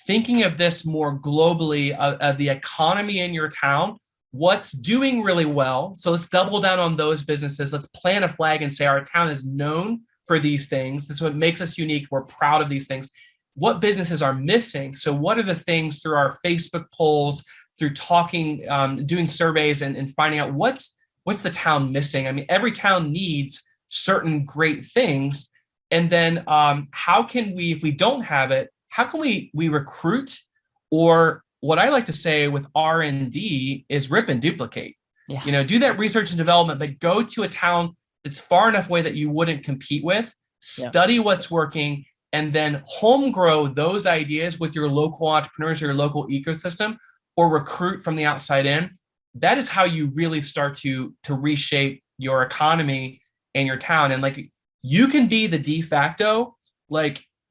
thinking of this more globally, the economy in your town, what's doing really well. So let's double down on those businesses. Let's plant a flag and say our town is known for these things. This is what makes us unique. We're proud of these things. What businesses are missing? So what are the things through our Facebook polls, through talking, doing surveys and finding out what's the town missing? I mean, every town needs certain great things. And then how can we, if we don't have it, how can we recruit, or what I like to say with R&D is rip and duplicate. Yeah. Do that research and development, but go to a town that's far enough away that you wouldn't compete with, study what's working, and then home grow those ideas with your local entrepreneurs or your local ecosystem, or recruit from the outside in. That is how you really start to reshape your economy and your town. And like, you can be the de facto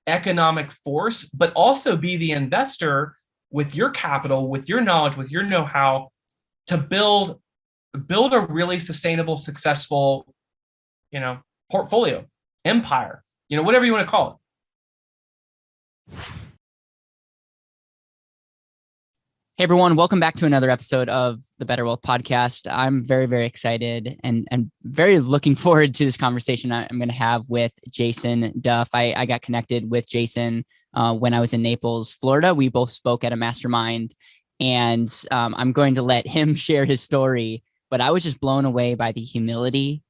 economic force, but also be the investor with your capital, with your knowledge, with your know-how, to build a really sustainable, successful, portfolio, empire, whatever you want to call it. Hey everyone, welcome back to another episode of the Better Wealth Podcast. I'm very, very excited and very looking forward to this conversation I'm going to have with Jason Duff. I got connected with Jason when I was in Naples, Florida. We both spoke at a mastermind, and I'm going to let him share his story. But I was just blown away by the humility,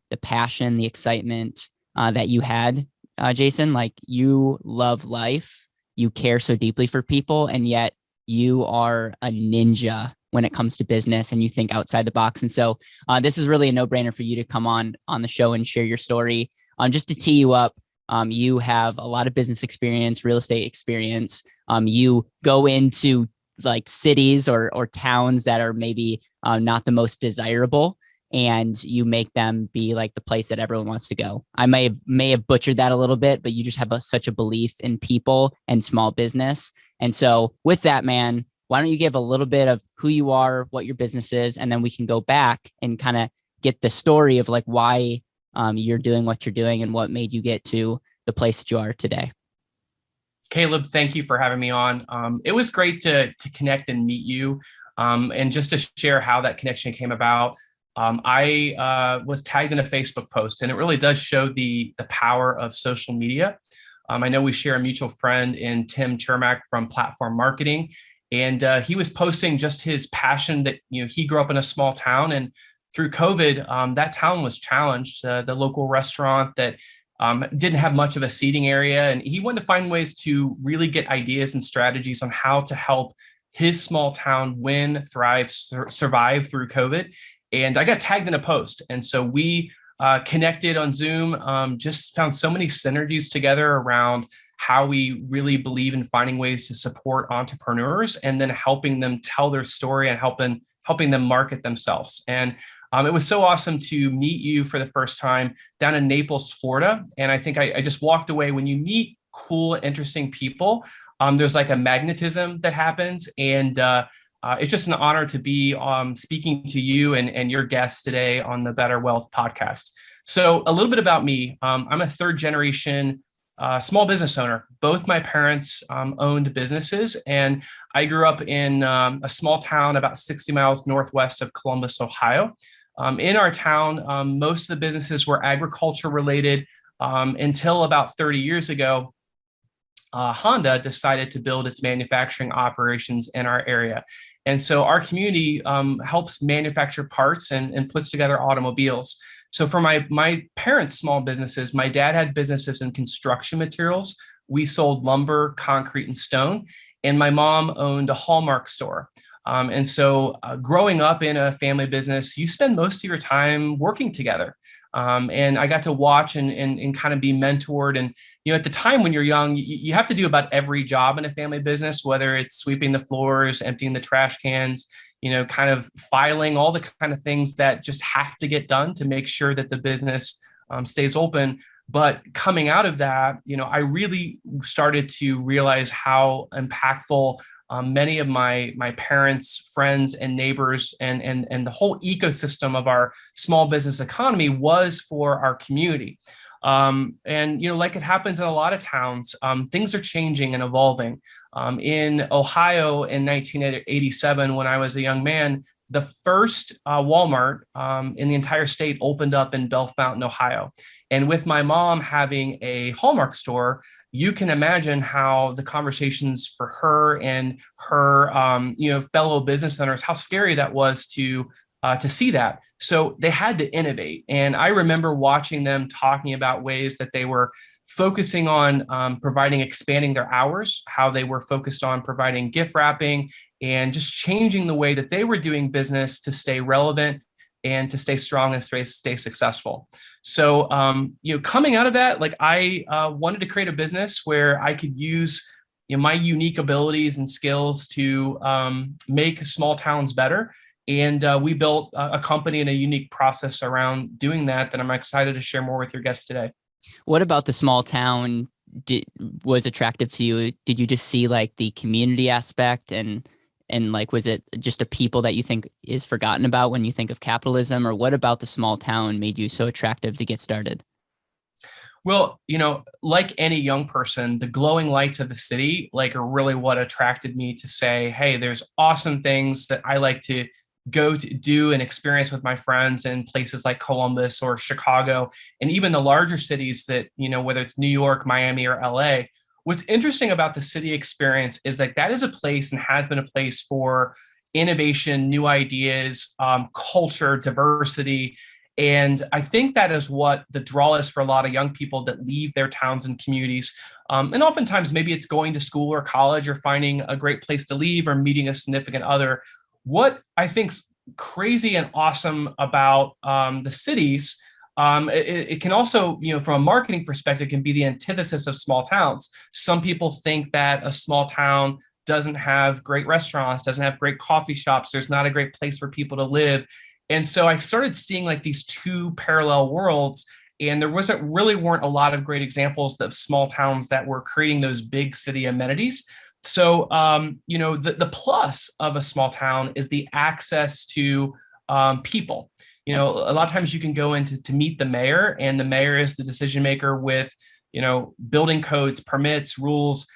the passion, the excitement that you had, Jason. Like, you love life, you care so deeply for people, and yet you are a ninja when it comes to business, and you think outside the box. And so this is really a no-brainer for you to come on the show and share your story. Just to tee you up, you have a lot of business experience, real estate experience. You go into cities or towns that are maybe not the most desirable, and you make them be like the place that everyone wants to go. I may have butchered that a little bit, but you just have such a belief in people and small business. And so with that, man, why don't you give a little bit of who you are, what your business is, and then we can go back and kind of get the story of why you're doing what you're doing and what made you get to the place that you are today. Caleb, thank you for having me on. It was great to connect and meet you, and just to share how that connection came about. I was tagged in a Facebook post, and it really does show the power of social media. I know we share a mutual friend in Tim Chermak from Platform Marketing, and he was posting just his passion that he grew up in a small town, and through COVID, that town was challenged. The local restaurant that didn't have much of a seating area, and he wanted to find ways to really get ideas and strategies on how to help his small town win, thrive, survive through COVID. And I got tagged in a post, and so we connected on Zoom, just found so many synergies together around how we really believe in finding ways to support entrepreneurs and then helping them tell their story and helping them market themselves. And it was so awesome to meet you for the first time down in Naples, Florida. And I think I just walked away. When you meet cool, interesting people, there's a magnetism that happens. And it's just an honor to be speaking to you and your guests today on the Better Wealth Podcast. So a little bit about me. I'm a third generation small business owner. Both my parents owned businesses, and I grew up in a small town about 60 miles northwest of Columbus, Ohio. In our town, most of the businesses were agriculture related until about 30 years ago. Honda decided to build its manufacturing operations in our area. And so our community helps manufacture parts and puts together automobiles. So for my parents' small businesses, my dad had businesses in construction materials. We sold lumber, concrete, and stone. And my mom owned a Hallmark store. And so growing up in a family business, you spend most of your time working together. And I got to watch and kind of be mentored. And, at the time when you're young, you have to do about every job in a family business, whether it's sweeping the floors, emptying the trash cans, kind of filing, all the kind of things that just have to get done to make sure that the business stays open. But coming out of that, I really started to realize how impactful many of my parents, friends, and neighbors, and the whole ecosystem of our small business economy was for our community. And like it happens in a lot of towns, things are changing and evolving. In Ohio in 1987, when I was a young man, the first Walmart in the entire state opened up in Bellefontaine, Ohio. And with my mom having a Hallmark store, you can imagine how the conversations for her and her, fellow business owners, how scary that was to see that. So they had to innovate. And I remember watching them talking about ways that they were focusing on expanding their hours, how they were focused on providing gift wrapping and just changing the way that they were doing business to stay relevant and to stay strong and stay successful. So, coming out of that, like I wanted to create a business where I could use my unique abilities and skills to make small towns better. And we built a company and a unique process around doing that I'm excited to share more with your guests today. What about the small town was attractive to you? Did you just see like the community aspect and like, was it just a people that you think is forgotten about when you think of capitalism, or what about the small town made you so attractive to get started? Well, like any young person, the glowing lights of the city are really what attracted me to say, hey, there's awesome things that I like to go to do and experience with my friends in places like Columbus or Chicago, and even the larger cities that, whether it's New York, Miami, or LA. What's interesting about the city experience is that is a place and has been a place for innovation, new ideas, culture, diversity. And I think that is what the draw is for a lot of young people that leave their towns and communities. And oftentimes, maybe it's going to school or college or finding a great place to live or meeting a significant other. What I think's crazy and awesome about the cities, it can also, from a marketing perspective, can be the antithesis of small towns. Some people think that a small town doesn't have great restaurants, doesn't have great coffee shops. There's not a great place for people to live. And so I started seeing these two parallel worlds, and there weren't a lot of great examples of small towns that were creating those big city amenities. So, the plus of a small town is the access to people. A lot of times you can go in to meet the mayor, and the mayor is the decision maker with, building codes, permits, rules.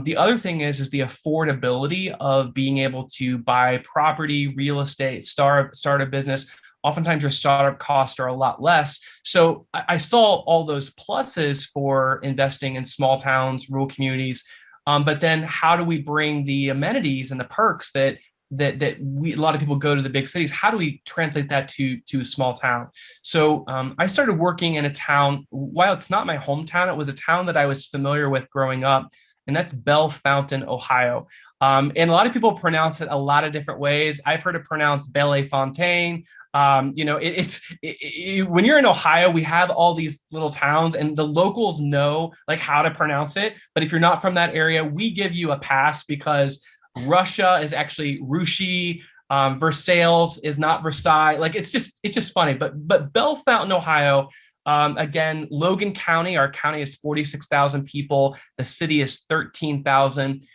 The other thing is the affordability of being able to buy property, real estate, start a business. Oftentimes your startup costs are a lot less. So I saw all those pluses for investing in small towns, rural communities. But then how do we bring the amenities and the perks that a lot of people go to the big cities? How do we translate that to a small town? So I started working in a town. While it's not my hometown, it was a town that I was familiar with growing up, and that's Bellefontaine, Ohio. And a lot of people pronounce it a lot of different ways. I've heard it pronounced Bellefontaine. When you're in Ohio, we have all these little towns and the locals know how to pronounce it. But if you're not from that area, we give you a pass because Russia is actually Rushi. Versailles is not Versailles. It's just funny. But Bellefontaine, Ohio, again, Logan County, our county is 46,000 people. The city is 13,000.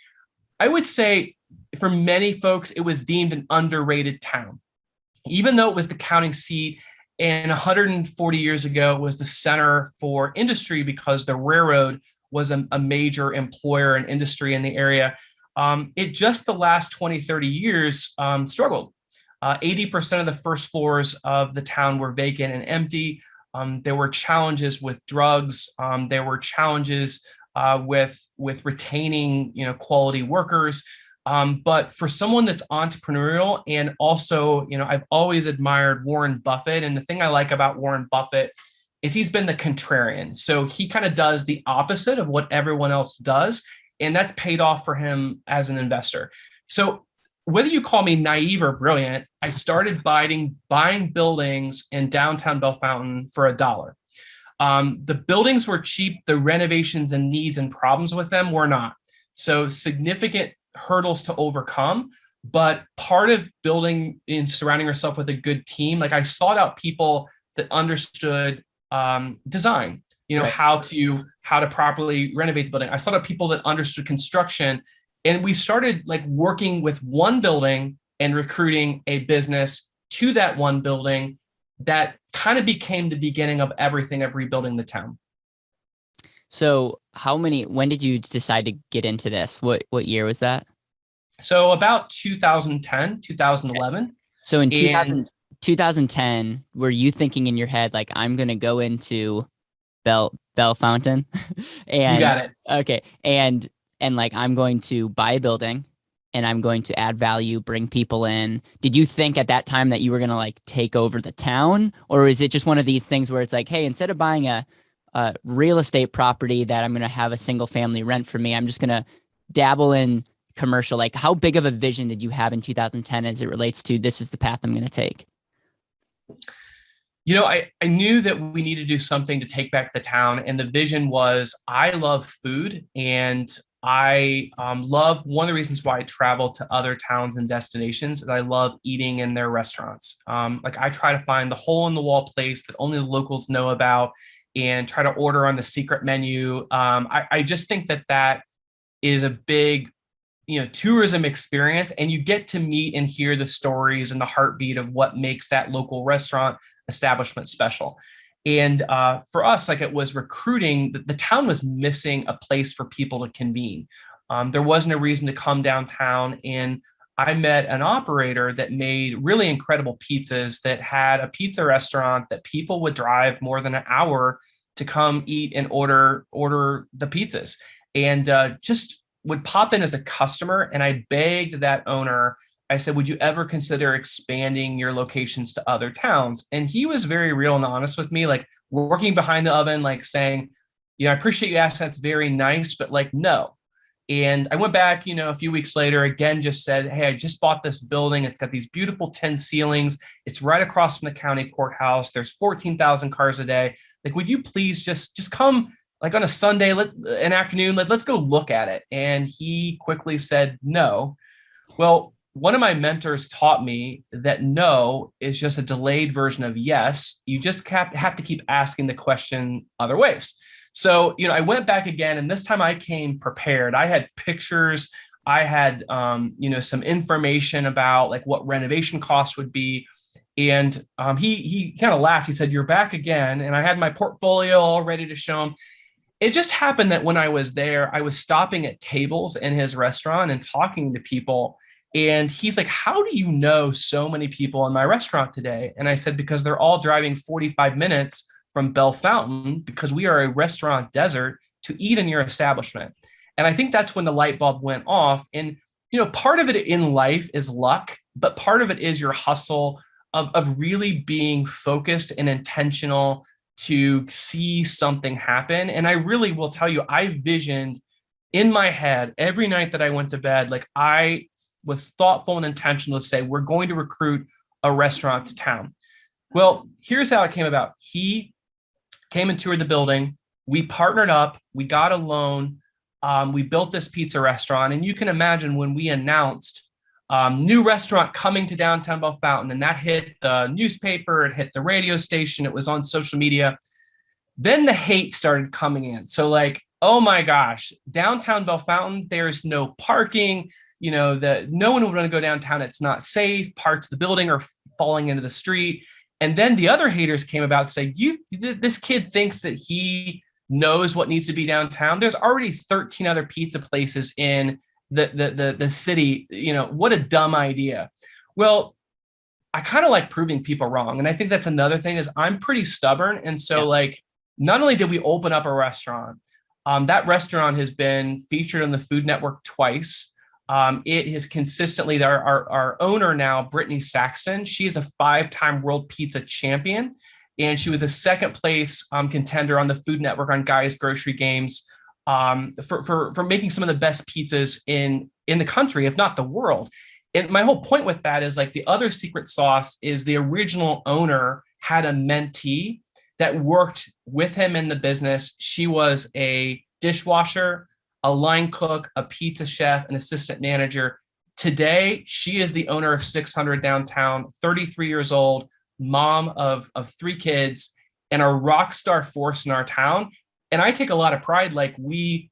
I would say for many folks, it was deemed an underrated town. Even though it was the county seat, and 140 years ago, it was the center for industry because the railroad was a major employer and industry in the area. It just the last 20, 30 years struggled. 80% of the first floors of the town were vacant and empty. There were challenges with drugs. There were challenges with retaining, quality workers. But for someone that's entrepreneurial, and also, I've always admired Warren Buffett. And the thing I like about Warren Buffett is he's been the contrarian. So he kind of does the opposite of what everyone else does. And that's paid off for him as an investor. So whether you call me naive or brilliant, I started buying buildings in downtown Bellefontaine for $1. The buildings were cheap. The renovations and needs and problems with them were not. So significant hurdles to overcome. But part of building and surrounding yourself with a good team, I sought out people that understood design, right. how to properly renovate the building. I sought out people that understood construction, and we started working with one building and recruiting a business to that one building. That kind of became the beginning of everything of rebuilding the town. So when did you decide to get into this? What year was that? So about 2010, 2011. So in And 2010, were you thinking in your head, like, I'm going to go into Bellefontaine you and got it. okay. And like, I'm going to buy a building and I'm going to add value, bring people in. Did you think at that time that you were going to like take over the town? Or is it just one of these things where it's like, hey, instead of buying a real estate property that I'm going to have a single family rent for me, I'm just going to dabble in commercial? Like, how big of a vision did you have in 2010 as it relates to this is the path I'm going to take? I knew that we needed to do something to take back the town. And the vision was I love food, and I love one of the reasons why I travel to other towns and destinations is I love eating in their restaurants. Like I try to find the hole in the wall place that only the locals know about and try to order on the secret menu. I just think that is a big tourism experience, and you get to meet and hear the stories and the heartbeat of what makes that local restaurant establishment special. And for us, like it was recruiting, the town was missing a place for people to convene. There wasn't a reason to come downtown. And I met an operator that made really incredible pizzas, that had a pizza restaurant that people would drive more than an hour to come eat and order the pizzas. And just would pop in as a customer. And I begged that owner, I said, would you ever consider expanding your locations to other towns? And he was very real and honest with me, like working behind the oven, like saying, I appreciate you asking. That's very nice, but like, no. And I went back, a few weeks later, again, just said, hey, I just bought this building. It's got these beautiful tin ceilings. It's right across from the county courthouse. There's 14,000 cars a day. Like, would you please just come like on a Sunday, an afternoon, let's go look at it. And he quickly said no. Well, one of my mentors taught me that no is just a delayed version of yes. You just have to keep asking the question other ways. So, I went back again, and this time I came prepared. I had pictures. I had, some information about like what renovation costs would be. And he kind of laughed. He said, you're back again. And I had my portfolio all ready to show him. It just happened that when I was there, I was stopping at tables in his restaurant and talking to people. And he's like, how do you know so many people in my restaurant today? And I said, because they're all driving 45 minutes from Bellefontaine, because we are a restaurant desert, to eat in your establishment. And I think that's when the light bulb went off. And, part of it in life is luck, but part of it is your hustle of really being focused and intentional to see something happen. And I really will tell you, I visioned in my head every night that I went to bed, like I was thoughtful and intentional to say, we're going to recruit a restaurant to town. Well, here's how it came about. He came and toured the building. We partnered up. We got a loan. We built this pizza restaurant. And you can imagine when we announced new restaurant coming to downtown Bellefontaine, and that hit the newspaper, it hit the radio station, it was on social media. Then the hate started coming in. So like, oh my gosh, downtown Bellefontaine, there's no parking. No one would want to go downtown. It's not safe. Parts of the building are falling into the street. And then the other haters came about saying, this kid thinks that he knows what needs to be downtown. There's already 13 other pizza places in the city. What a dumb idea. Well, I kind of like proving people wrong. And I think that's another thing is I'm pretty stubborn. And so like, not only did we open up a restaurant, that restaurant has been featured on the Food Network twice. It has consistently, our owner now, Brittany Saxton, she is a 5-time world pizza champion. And she was a second place contender on the Food Network on Guy's Grocery Games for making some of the best pizzas in the country, if not the world. And my whole point with that is like the other secret sauce is the original owner had a mentee that worked with him in the business. She was a dishwasher, a line cook, a pizza chef, an assistant manager. Today, she is the owner of 600 downtown, 33 years old, mom of 3 kids, and a rock star force in our town. And I take a lot of pride, like we,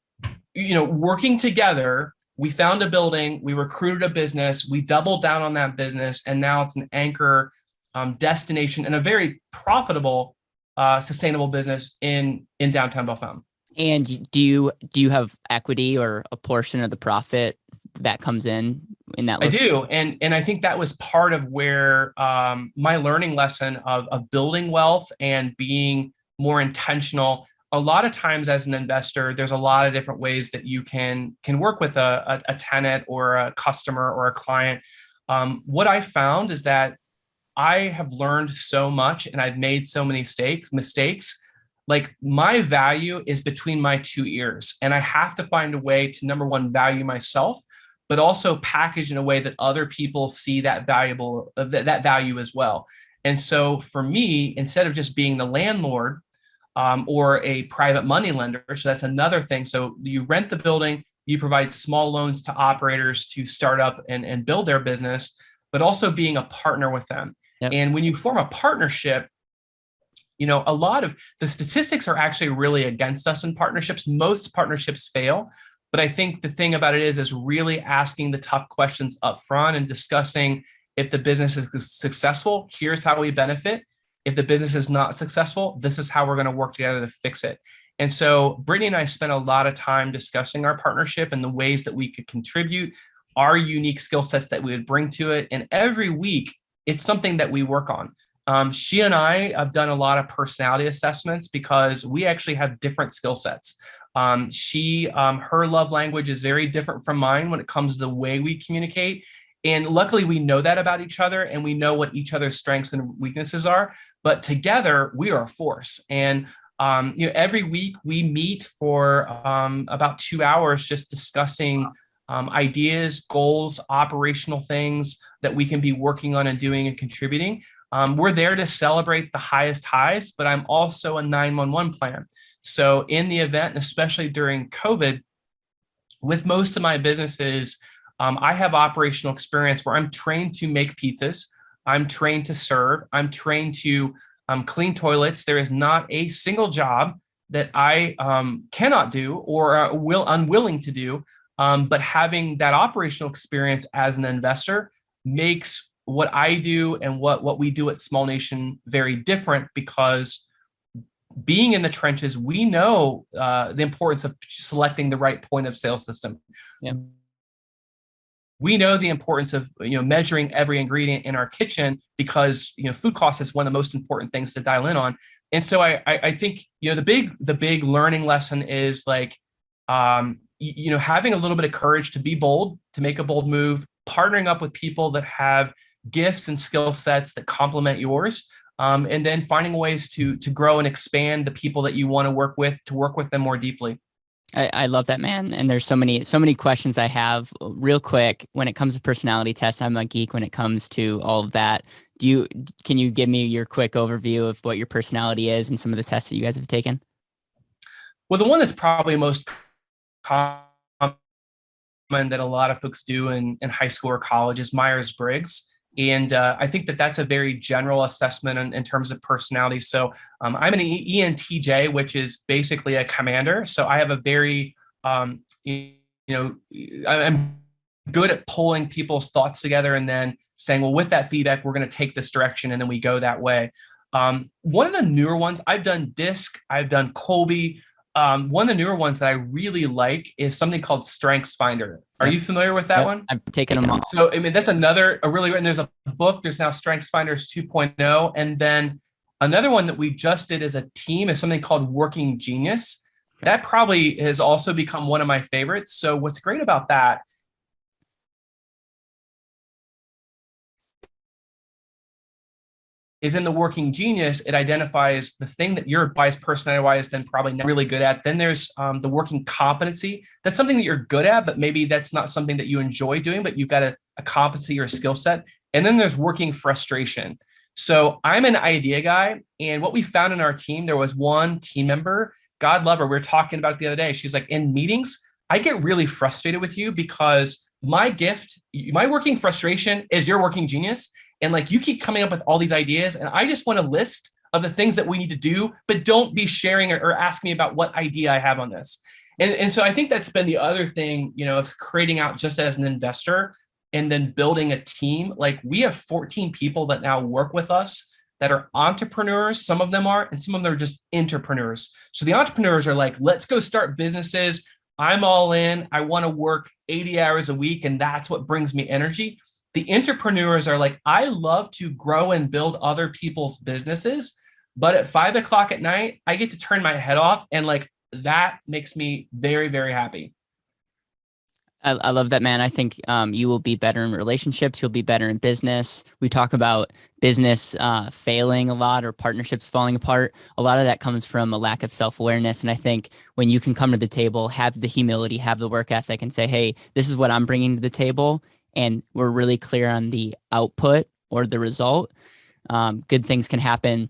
working together, we found a building, we recruited a business, we doubled down on that business, and now it's an anchor destination and a very profitable, sustainable business in downtown Bellefontaine. And do you have equity or a portion of the profit that comes in that? I do. And I think that was part of where my learning lesson of building wealth and being more intentional. A lot of times as an investor, there's a lot of different ways that you can work with a tenant or a customer or a client. What I found is that I have learned so much and I've made so many mistakes. Like my value is between my two ears, and I have to find a way to, number one, value myself, but also package in a way that other people see that that value as well. And so for me, instead of just being the landlord or a private money lender, so that's another thing. So you rent the building, you provide small loans to operators to start up and build their business, but also being a partner with them. Yep. And when you form a partnership, a lot of the statistics are actually really against us in partnerships. Most partnerships fail. But I think the thing about it is really asking the tough questions up front and discussing if the business is successful, here's how we benefit. If the business is not successful, this is how we're going to work together to fix it. And so Brittany and I spent a lot of time discussing our partnership and the ways that we could contribute, our unique skill sets that we would bring to it. And every week, it's something that we work on. She and I have done a lot of personality assessments because we actually have different skill sets. Her love language is very different from mine when it comes to the way we communicate. And luckily we know that about each other and we know what each other's strengths and weaknesses are, but together we are a force. And, every week we meet for about 2 hours just discussing ideas, goals, operational things that we can be working on and doing and contributing. We're there to celebrate the highest highs, but I'm also a 911 plan. So in the event, and especially during COVID, with most of my businesses, I have operational experience where I'm trained to make pizzas. I'm trained to serve. I'm trained to clean toilets. There is not a single job that I cannot do or unwilling to do. But having that operational experience as an investor makes what I do and what we do at Small Nation very different, because being in the trenches, we know the importance of selecting the right point of sale system. Yeah. We know the importance of measuring every ingredient in our kitchen, because food cost is one of the most important things to dial in on. And so I think the big learning lesson is like having a little bit of courage to be bold, to make a bold move, partnering up with people that have gifts and skill sets that complement yours, and then finding ways to grow and expand the people that you want to work with them more deeply. I love that, man. And there's so many questions I have. Real quick, when it comes to personality tests, I'm a geek when it comes to all of that. Can you give me your quick overview of what your personality is and some of the tests that you guys have taken? Well, the one that's probably most common that a lot of folks do in high school or college is Myers-Briggs. And I think that's a very general assessment in terms of personality. So I'm an ENTJ, which is basically a commander. So I have a very, I'm good at pulling people's thoughts together and then saying, well, with that feedback, we're going to take this direction. And then we go that way. One of the newer ones, I've done DISC, I've done Colby. One of the newer ones that I really like is something called Strengths Finder. Are you familiar with that one? I've taken them all. So, that's and there's a book, there's now Strengths Finders 2.0. And then another one that we just did as a team is something called Working Genius. That probably has also become one of my favorites. So what's great about that is in the Working Genius, it identifies the thing that you're biased personality-wise then probably not really good at. Then there's the Working Competency. That's something that you're good at, but maybe that's not something that you enjoy doing, but you've got a competency or a skill set. And then there's Working Frustration. So I'm an idea guy. And what we found in our team, there was one team member, God love her, we were talking about it the other day. She's like, in meetings, I get really frustrated with you because my gift, my working frustration is your working genius. And like, you keep coming up with all these ideas and I just want a list of the things that we need to do, but don't be sharing or asking me about what idea I have on this. And so I think that's been the other thing, of creating out just as an investor and then building a team. Like we have 14 people that now work with us that are entrepreneurs. Some of them are, and some of them are just entrepreneurs. So the entrepreneurs are like, let's go start businesses. I'm all in. I want to work 80 hours a week, and that's what brings me energy. The entrepreneurs are like, I love to grow and build other people's businesses, but at 5 o'clock at night, I get to turn my head off, and like that makes me very, very happy. I love that, man. I think you will be better in relationships. You'll be better in business. We talk about business failing a lot or partnerships falling apart. A lot of that comes from a lack of self-awareness. And I think when you can come to the table, have the humility, have the work ethic, and say, hey, this is what I'm bringing to the table, and we're really clear on the output or the result, good things can happen.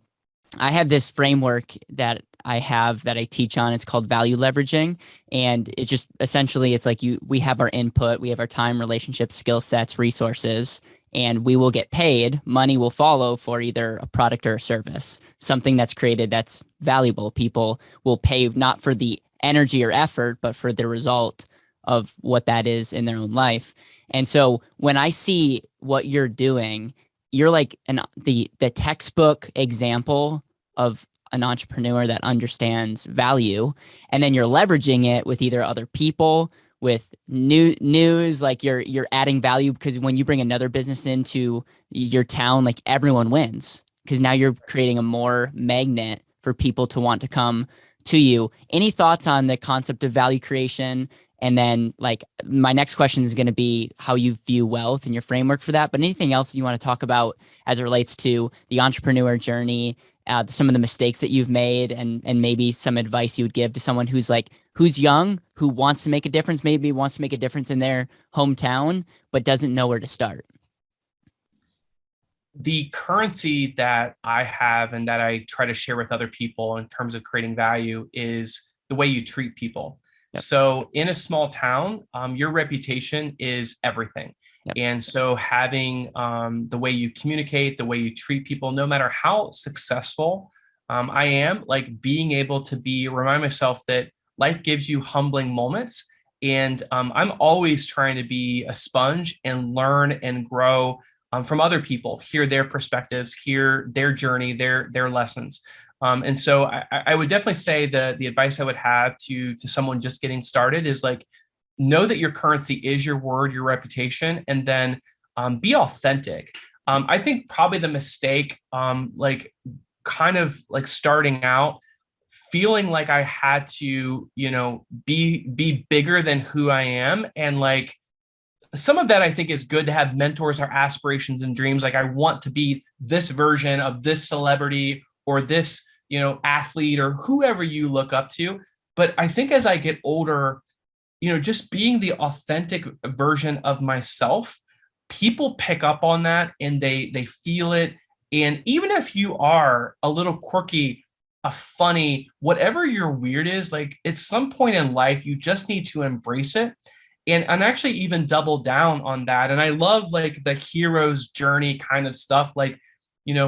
I have this framework that I teach on. It's called value leveraging. And it's just essentially, it's like we have our input, we have our time, relationships, skill sets, resources, and we will get paid. Money will follow for either a product or a service, something that's created that's valuable. People will pay not for the energy or effort, but for the result of what that is in their own life. And so when I see what you're doing, you're like the textbook example of an entrepreneur that understands value, and then you're leveraging it with either other people, with news, like you're adding value, because when you bring another business into your town, like everyone wins, because now you're creating a more magnet for people to want to come to you. Any thoughts on the concept of value creation? And then like my next question is going to be how you view wealth and your framework for that. But anything else you want to talk about as it relates to the entrepreneur journey, some of the mistakes that you've made, and maybe some advice you would give to someone who's young, who wants to make a difference, maybe wants to make a difference in their hometown, but doesn't know where to start? The currency that I have and that I try to share with other people in terms of creating value is the way you treat people. Yep. So in a small town, your reputation is everything. Yep. And so having the way you communicate, the way you treat people, no matter how successful I am, like being able to remind myself that life gives you humbling moments. And I'm always trying to be a sponge and learn and grow from other people, hear their perspectives, hear their journey, their lessons. And so I would definitely say the advice I would have to someone just getting started is like, know that your currency is your word, your reputation, and then be authentic. I think probably the mistake, like kind of like starting out, feeling like I had to, be bigger than who I am. And like, some of that I think is good to have mentors or aspirations and dreams. Like I want to be this version of this celebrity or this, athlete or whoever you look up to. But I think as I get older, just being the authentic version of myself, people pick up on that and they feel it. And even if you are a little quirky, a funny, whatever your weird is, like at some point in life, you just need to embrace it and actually even double down on that. And I love like the hero's journey kind of stuff. Like,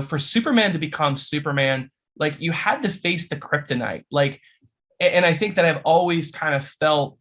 for Superman to become Superman, like you had to face the kryptonite. Like, and I think that I've always kind of felt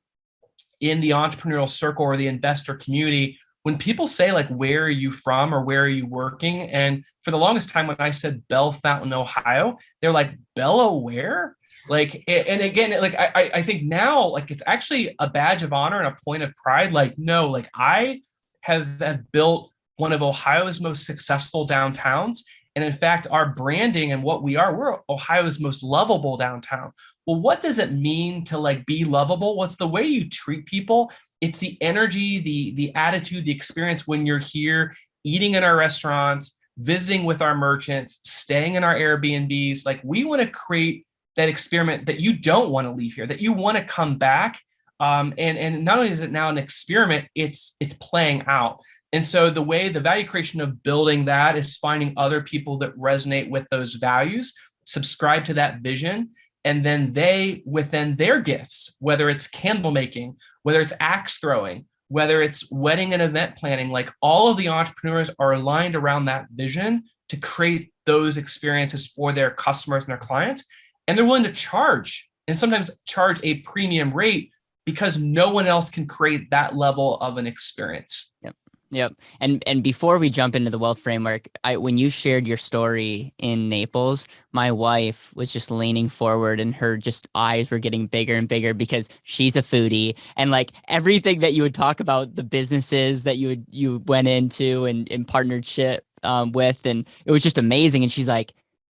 in the entrepreneurial circle or the investor community, when people say like, where are you from or where are you working? And for the longest time, when I said Bellefontaine, Ohio, they're like, Bella, where? Like, and again, like, I think now, like, it's actually a badge of honor and a point of pride. Like, no, like I have built one of Ohio's most successful downtowns. And in fact, our branding and what we're Ohio's most lovable downtown. Well, what does it mean to like be lovable? What's the way you treat people? It's the energy, the attitude, the experience when you're here, eating in our restaurants, visiting with our merchants, staying in our Airbnbs. Like we want to create that experiment that you don't want to leave here, that you want to come back. And not only is it now an experiment, it's playing out. And so the value creation of building that is finding other people that resonate with those values, subscribe to that vision, and then they, within their gifts, whether it's candle making, whether it's axe throwing, whether it's wedding and event planning, like all of the entrepreneurs are aligned around that vision to create those experiences for their customers and their clients. And they're willing to charge, and sometimes charge a premium rate, because no one else can create that level of an experience. Yep. Yep. And before we jump into the wealth framework, when you shared your story in Naples, my wife was just leaning forward and her just eyes were getting bigger and bigger because she's a foodie, and like everything that you would talk about, the businesses that you went into and in partnership with, and it was just amazing. And she's like,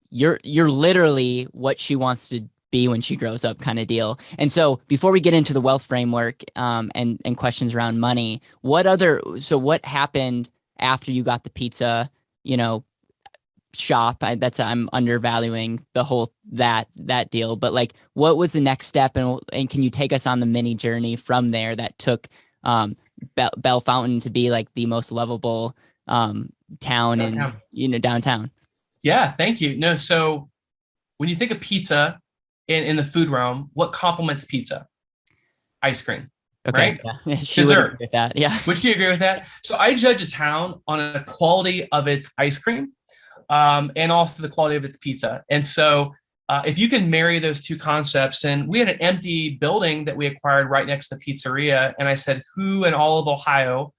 you're literally what she wants to be when she grows up, kind of deal. And so before we get into the wealth framework and questions around money, what happened after you got the pizza, you know, shop? I'm undervaluing the whole that deal, but like what was the next step, and can you take us on the mini journey from there that took Bellefontaine to be like the most lovable town in downtown? Yeah, thank you. No, so when you think of pizza in the food realm, what complements pizza? Ice cream, Okay. right? Yeah. She would agree with that. Yeah. Would you agree with that? So I judge a town on the quality of its ice cream, and also the quality of its pizza. And so if you can marry those two concepts, and we had an empty building that we acquired right next to the pizzeria, and I said, who in all of Ohio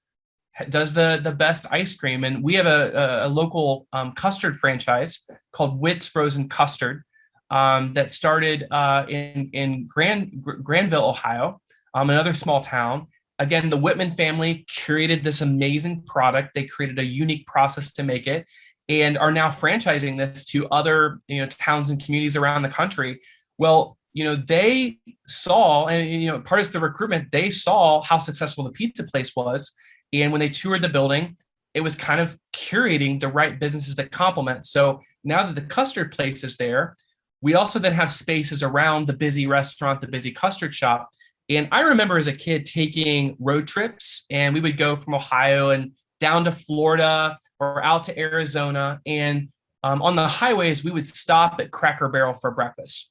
does the best ice cream? And we have a local custard franchise called Witt's Frozen Custard that started in Granville, Ohio, another small town. Again, the Whitman family curated this amazing product. They created a unique process to make it, and are now franchising this to other towns and communities around the country. Well, they saw, and part of the recruitment, they saw how successful the pizza place was. And when they toured the building, it was kind of curating the right businesses that complement. So now that the custard place is there, we also then have spaces around the busy restaurant, the busy custard shop. And I remember as a kid taking road trips, and we would go from Ohio and down to Florida or out to Arizona. And on the highways, we would stop at Cracker Barrel for breakfast.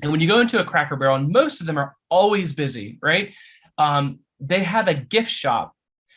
And when you go into a Cracker Barrel, and most of them are always busy, right? They have a gift shop.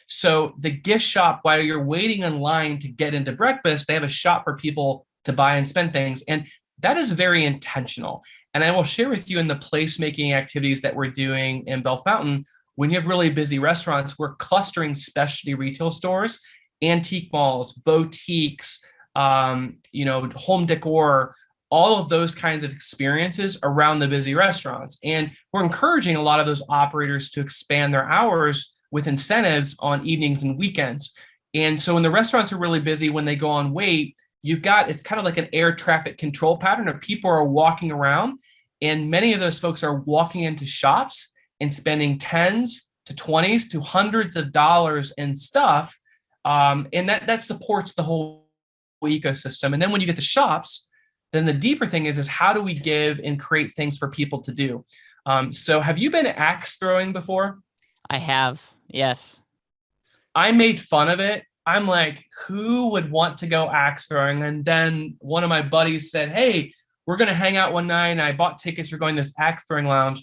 So the gift shop, while you're waiting in line to get into breakfast, they have a shop for people to buy and spend things. And that is very intentional. And I will share with you in the placemaking activities that we're doing in Bellefontaine, when you have really busy restaurants, we're clustering specialty retail stores, antique malls, boutiques, home decor, all of those kinds of experiences around the busy restaurants. And we're encouraging a lot of those operators to expand their hours with incentives on evenings and weekends. And so when the restaurants are really busy, when they go on wait, it's kind of like an air traffic control pattern of people are walking around, and many of those folks are walking into shops and spending tens to 20s to hundreds of dollars in stuff. And that supports the whole ecosystem. And then when you get to shops, then the deeper thing is how do we give and create things for people to do? So have you been axe throwing before? I have, yes. I made fun of it. I'm like, who would want to go axe throwing? And then one of my buddies said, hey, we're going to hang out one night. And I bought tickets for going to this axe throwing lounge.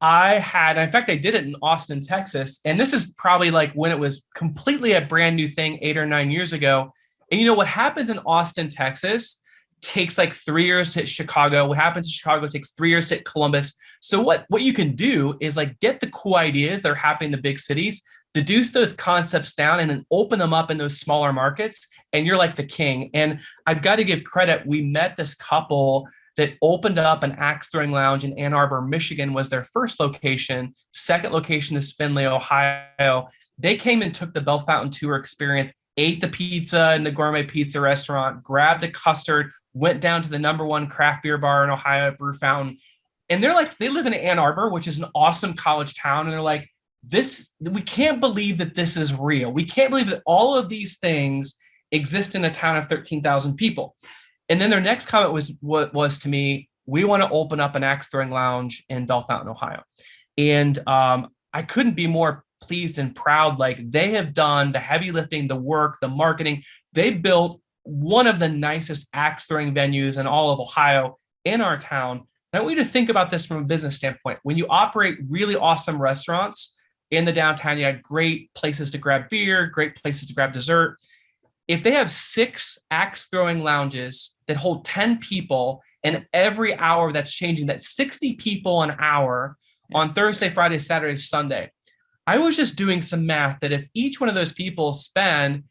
In fact, I did it in Austin, Texas. And this is probably like when it was completely a brand new thing 8 or 9 years ago. And what happens in Austin, Texas takes like 3 years to hit Chicago. What happens in Chicago takes 3 years to hit Columbus. So what you can do is like get the cool ideas that are happening in the big cities, deduce those concepts down, and then open them up in those smaller markets. And you're like the king. And I've got to give credit. We met this couple that opened up an axe throwing lounge in Ann Arbor, Michigan was their first location. Second location is Findlay, Ohio. They came and took the Bellefontaine tour experience, ate the pizza in the gourmet pizza restaurant, grabbed a custard, went down to the #1 craft beer bar in Ohio, Brew Fountain. And they're like, they live in Ann Arbor, which is an awesome college town. And they're like, we can't believe that this is real. We can't believe that all of these things exist in a town of 13,000 people. And then their next comment was to me, we want to open up an axe throwing lounge in Bellefontaine, Ohio. And I couldn't be more pleased and proud. Like, they have done the heavy lifting, the work, the marketing. They built one of the nicest axe throwing venues in all of Ohio in our town. Now, I want you to think about this from a business standpoint. When you operate really awesome restaurants in the downtown, you have great places to grab beer, great places to grab dessert. If they have 6 axe throwing lounges that hold 10 people, and every hour that's changing, that's 60 people an hour on Thursday, Friday, Saturday, Sunday. I was just doing some math that if each one of those people spend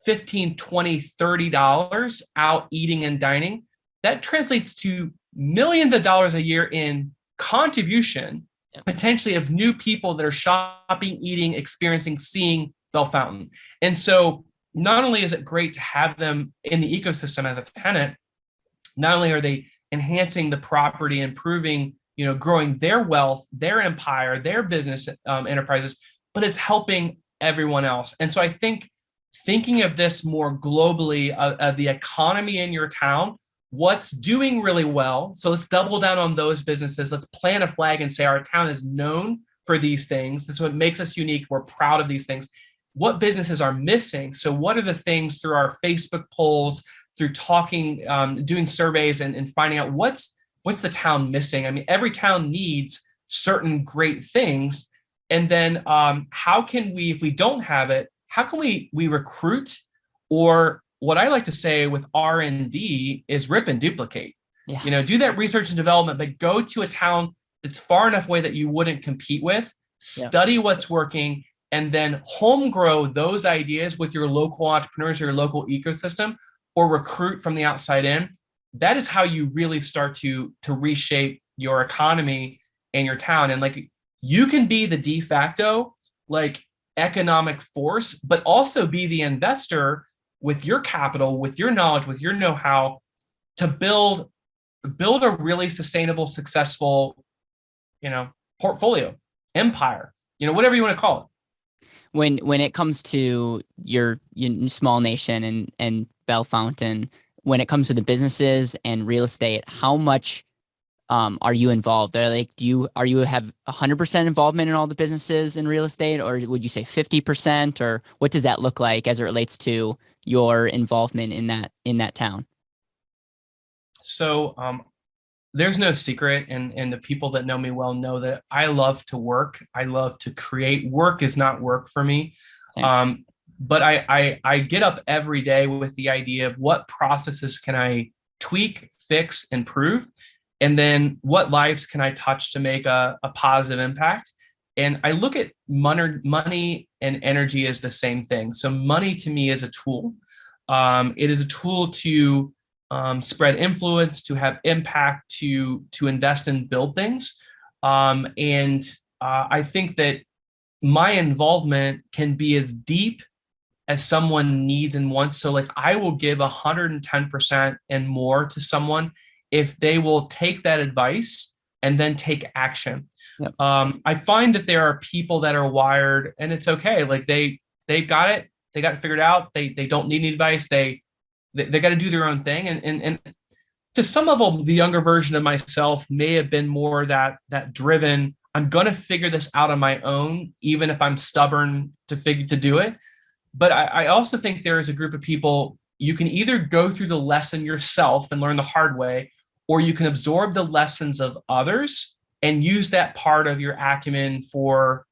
15, 20, $30 out eating and dining, that translates to millions of dollars a year in contribution, potentially of new people that are shopping, eating, experiencing, seeing Bellefontaine. And so not only is it great to have them in the ecosystem as a tenant, not only are they enhancing the property, improving, growing their wealth, their empire, their business enterprises, but it's helping everyone else. And so I think thinking of this more globally, of the economy in your town, what's doing really well. So let's double down on those businesses. Let's plant a flag and say our town is known for these things. This is what makes us unique. We're proud of these things. What businesses are missing? So what are the things through our Facebook polls, through talking, doing surveys and finding out what's the town missing? I mean, every town needs certain great things. And then how can we, if we don't have it, how can we recruit, or what I like to say with R&D is rip and duplicate. Yeah. Do that research and development, but go to a town that's far enough away that you wouldn't compete with, study what's working, and then home grow those ideas with your local entrepreneurs or your local ecosystem, or recruit from the outside in. That is how you really start to reshape your economy and your town. And like, you can be the de facto economic force, but also be the investor with your capital, with your knowledge, with your know-how, to build a really sustainable, successful, portfolio, empire, whatever you want to call it. When it comes to your small nation and Bellefontaine, when it comes to the businesses and real estate, how much are you involved? Do you have 100% involvement in all the businesses in real estate, or would you say 50%, or what does that look like as it relates to your involvement in that town? So there's no secret, and the people that know me well know that I love to work. I love to create. Work is not work for me. But I get up every day with the idea of what processes can I tweak, fix, improve, and then what lives can I touch to make a positive impact. And I look at money and energy as the same thing. So money to me is a tool. It is a tool to spread influence, to have impact, to invest and build things. And I think that my involvement can be as deep as someone needs and wants. So I will give 110% and more to someone if they will take that advice and then take action. Yep. I find that there are people that are wired, and it's okay. They've got it. They got it figured out. They don't need any advice. They got to do their own thing. And to some level, the younger version of myself may have been more that driven. I'm going to figure this out on my own, even if I'm stubborn to do it. But I also think there is a group of people, you can either go through the lesson yourself and learn the hard way, or you can absorb the lessons of others and use that part of your acumen for,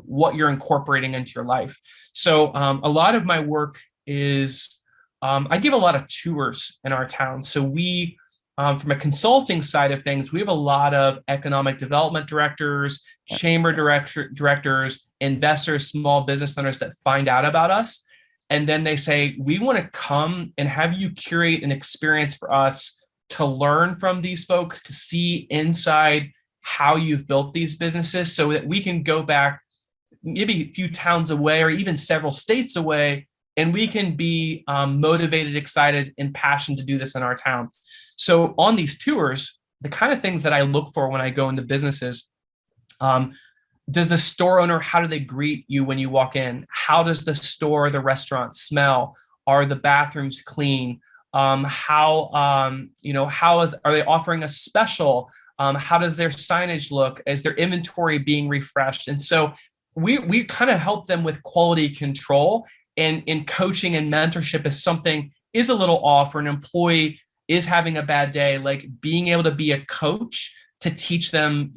what you're incorporating into your life. So a lot of my work is, I give a lot of tours in our town. So we, from a consulting side of things, we have a lot of economic development directors, chamber directors, investors, small business owners that find out about us. And then they say, we want to come and have you curate an experience for us to learn from these folks, to see inside how you've built these businesses, so that we can go back maybe a few towns away or even several states away, and we can be motivated, excited, and passionate to do this in our town. So on these tours, the kind of things that I look for when I go into businesses, does the store owner, how do they greet you when you walk in? How does the store, the restaurant smell? Are the bathrooms clean? Are they offering a special? How does their signage look? Is their inventory being refreshed? And so we kind of help them with quality control, and in coaching and mentorship, if something is a little off or an employee is having a bad day, being able to be a coach to teach them,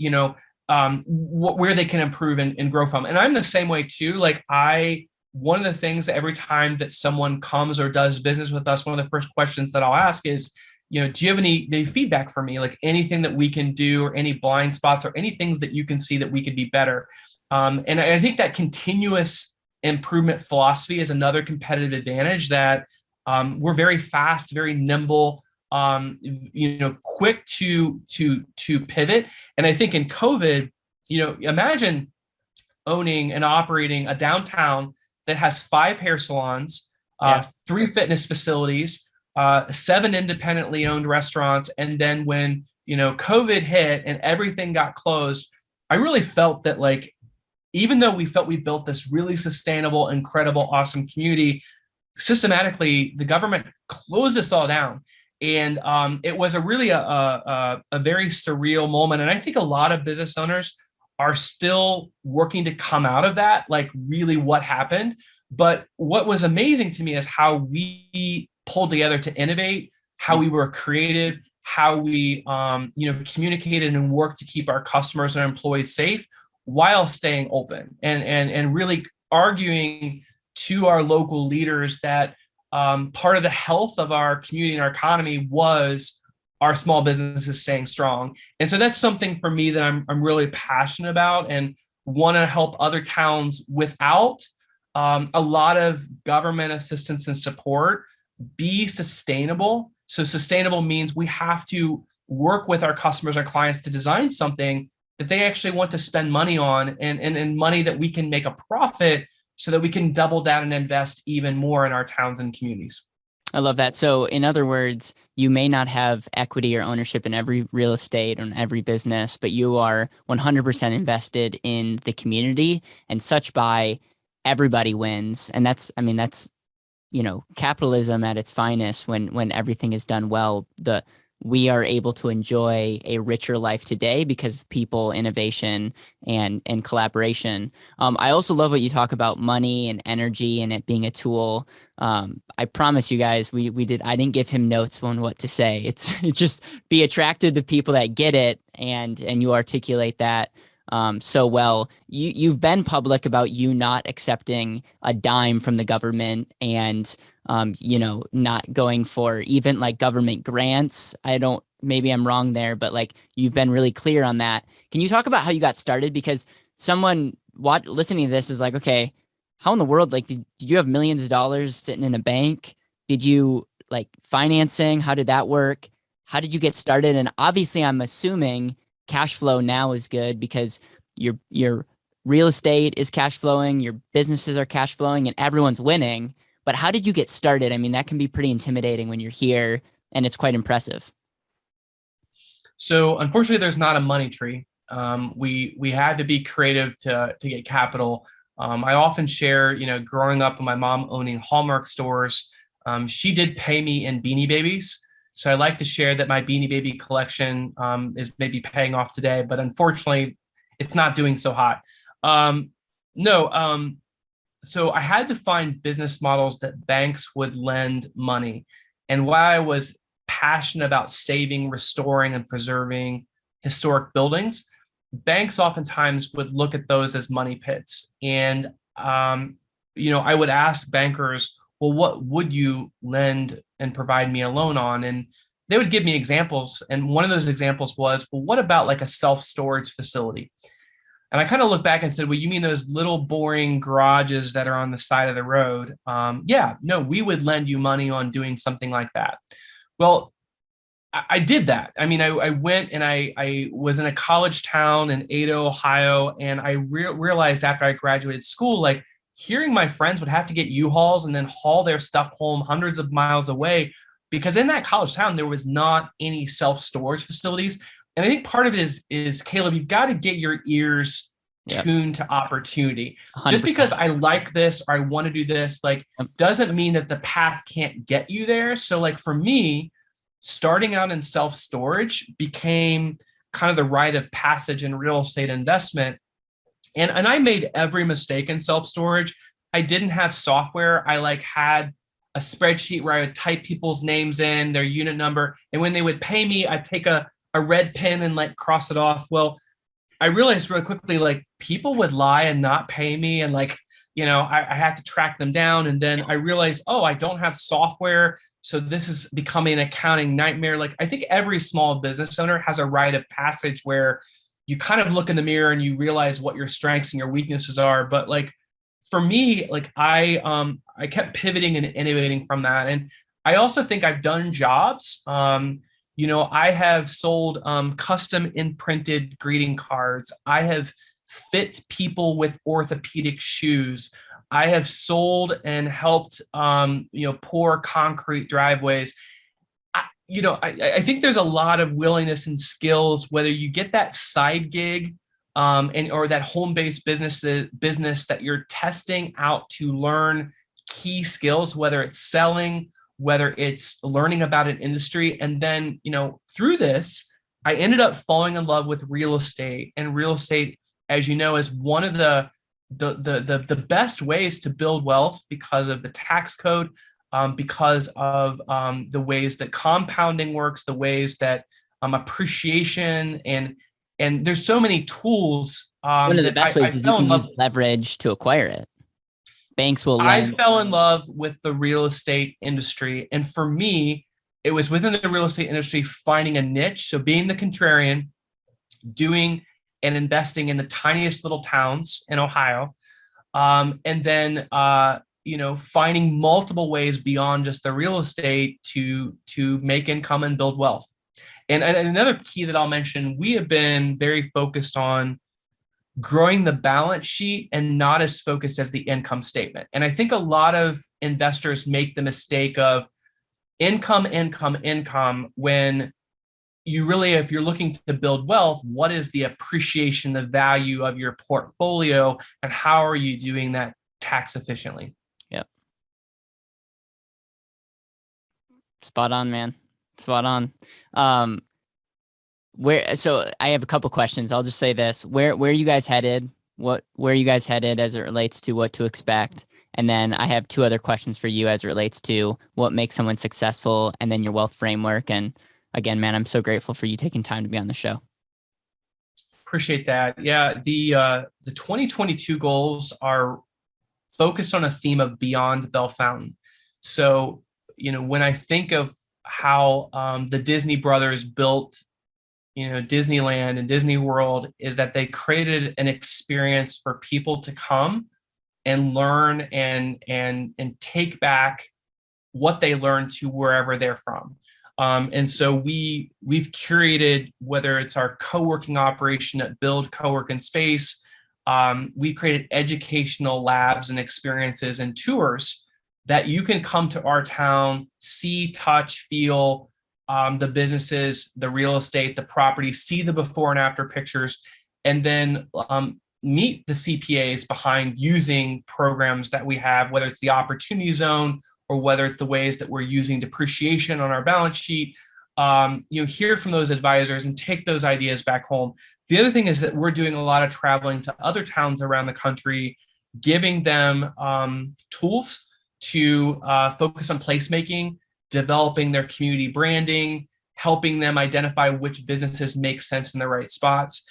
where they can improve and grow from. And I'm the same way too. One of the things that every time that someone comes or does business with us, one of the first questions that I'll ask is, do you have any feedback for me? Anything that we can do, or any blind spots, or any things that you can see that we could be better. And I think that continuous improvement philosophy is another competitive advantage that we're very fast, very nimble, quick to pivot. And I think in COVID, imagine owning and operating a downtown that has 5 hair salons, Yeah. 3 fitness facilities, 7 independently owned restaurants. And then when, COVID hit and everything got closed, I really felt that like, even though we felt we built this really sustainable, incredible, awesome community, systematically the government closed us all down. And it was a really a very surreal moment. And I think a lot of business owners are still working to come out of that, like really what happened. But what was amazing to me is how we pulled together to innovate, how we were creative, how we communicated and worked to keep our customers and our employees safe while staying open, and really arguing to our local leaders that part of the health of our community and our economy was our small businesses staying strong. And so that's something for me that I'm really passionate about and want to help other towns without a lot of government assistance and support be sustainable. So sustainable means we have to work with our customers, our clients to design something that they actually want to spend money on, and money that we can make a profit so that we can double down and invest even more in our towns and communities. I love that. So in other words, you may not have equity or ownership in every real estate or in every business, but you are 100% invested in the community, and such by everybody wins. And that's capitalism at its finest when everything is done well. We are able to enjoy a richer life today because of people, innovation, and collaboration. I also love what you talk about money and energy and it being a tool. I promise you guys, I didn't give him notes on what to say. It's just be attracted to people that get it, and you articulate that so well. You've been public about you not accepting a dime from the government, and not going for even like government grants. Maybe I'm wrong there, but like you've been really clear on that. Can you talk about how you got started? Because someone listening to this is like, okay, how in the world, like, did you have millions of dollars sitting in a bank? Did you like financing? How did that work? How did you get started? And obviously I'm assuming cash flow now is good because your real estate is cash flowing, your businesses are cash flowing, and everyone's winning. But how did you get started? I mean, that can be pretty intimidating when you're here, and it's quite impressive. So unfortunately, there's not a money tree. We had to be creative to get capital. I often share, growing up with my mom owning Hallmark stores, she did pay me in Beanie Babies. So I like to share that my Beanie Baby collection is maybe paying off today, but unfortunately, it's not doing so hot. So I had to find business models that banks would lend money. And while I was passionate about saving, restoring, and preserving historic buildings, banks oftentimes would look at those as money pits. And, I would ask bankers, well, what would you lend and provide me a loan on? And they would give me examples. And one of those examples was, well, what about like a self-storage facility? And I kind of looked back and said, well, you mean those little boring garages that are on the side of the road? We would lend you money on doing something like that. Well, I did that. I mean, I went and I was in a college town in Ada, Ohio, and I realized after I graduated school, like hearing my friends would have to get U-Hauls and then haul their stuff home hundreds of miles away, because in that college town, there was not any self-storage facilities. And I think part of it is Caleb, you've got to get your ears tuned to opportunity. 100%. Just because I like this or I want to do this, like, doesn't mean that the path can't get you there. So like for me, starting out in self-storage became kind of the rite of passage in real estate investment. And I made every mistake in self-storage. I didn't have software. I had a spreadsheet where I would type people's names in, their unit number. And when they would pay me, I'd take a red pen and cross it off. Well, I realized really quickly, people would lie and not pay me. And I had to track them down. And then I realized, I don't have software. So this is becoming an accounting nightmare. I think every small business owner has a rite of passage where you kind of look in the mirror and you realize what your strengths and your weaknesses are. But like for me, like I kept pivoting and innovating from that. And I also think I've done jobs. I have sold custom imprinted greeting cards. I have fit people with orthopedic shoes. I have sold and helped pour concrete driveways. I think there's a lot of willingness and skills, whether you get that side gig or that home-based business that you're testing out to learn key skills, whether it's selling, whether it's learning about an industry. And then, through this, I ended up falling in love with real estate. And real estate, as you know, is one of the best ways to build wealth because of the tax code, because of the ways that compounding works, the ways that appreciation and there's so many tools. One of the best ways is you can use leverage to acquire it. Banks will lend. I fell in love with the real estate industry. And for me, it was within the real estate industry, finding a niche. So being the contrarian, doing and investing in the tiniest little towns in Ohio. And then, finding multiple ways beyond just the real estate to make income and build wealth. And another key that I'll mention, we have been very focused on growing the balance sheet and not as focused as the income statement. And I think a lot of investors make the mistake of income, when you really, if you're looking to build wealth, what is the appreciation, the value of your portfolio, and how are you doing that tax efficiently? Yep. Spot on, man. Spot on. So I have a couple questions. I'll just say this: where are you guys headed? Where are you guys headed as it relates to what to expect? And then I have two other questions for you as it relates to what makes someone successful, and then your wealth framework. And again, man, I'm so grateful for you taking time to be on the show. Appreciate that. Yeah, the 2022 goals are focused on a theme of beyond Bellefontaine. So, when I think of how the Disney brothers built Disneyland and Disney World, is that they created an experience for people to come and learn and take back what they learned to wherever they're from. And so we've curated, whether it's our co-working operation at Build Co-work in Space, we created educational labs and experiences and tours that you can come to our town, see, touch, feel, the businesses, the real estate, the property, see the before and after pictures, and then meet the CPAs behind using programs that we have, whether it's the opportunity zone or whether it's the ways that we're using depreciation on our balance sheet. Hear from those advisors and take those ideas back home. The other thing is that we're doing a lot of traveling to other towns around the country, giving them tools to focus on placemaking, developing their community branding, helping them identify which businesses make sense in the right spots.